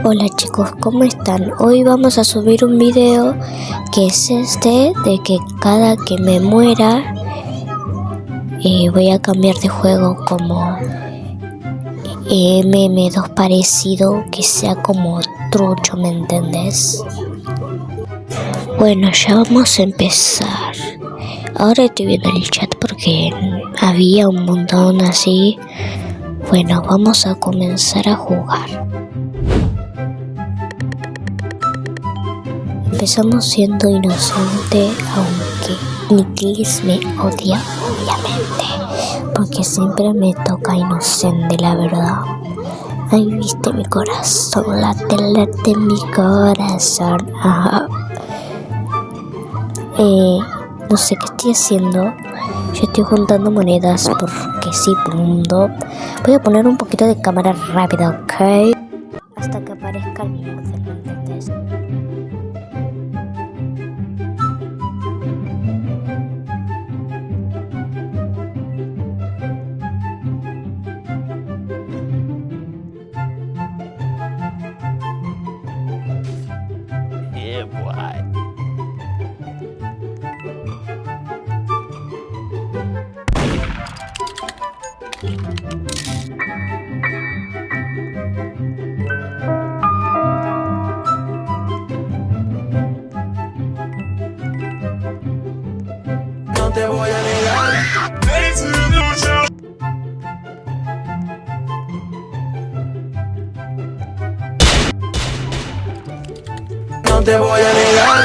Hola chicos, ¿cómo están? Hoy vamos a subir un video que es de que cada que me muera voy a cambiar de juego como MM2 parecido, que sea como trucho, ¿me entendés? Bueno, ya vamos a empezar. Ahora estoy viendo el chat porque había un montón así. Bueno, vamos a comenzar a jugar. Empezamos siendo inocente, aunque Nicklis me odia, obviamente, porque siempre me toca inocente, la verdad. Ay, viste mi corazón, late mi corazón. Ajá. No sé qué estoy haciendo. Yo estoy juntando monedas porque sí, punto. Voy a poner un poquito de cámara rápida, ¿ok? Hasta que aparezca el minuto, ¿me entendés? Yeah, boy. No te voy a negar. No te voy a negar.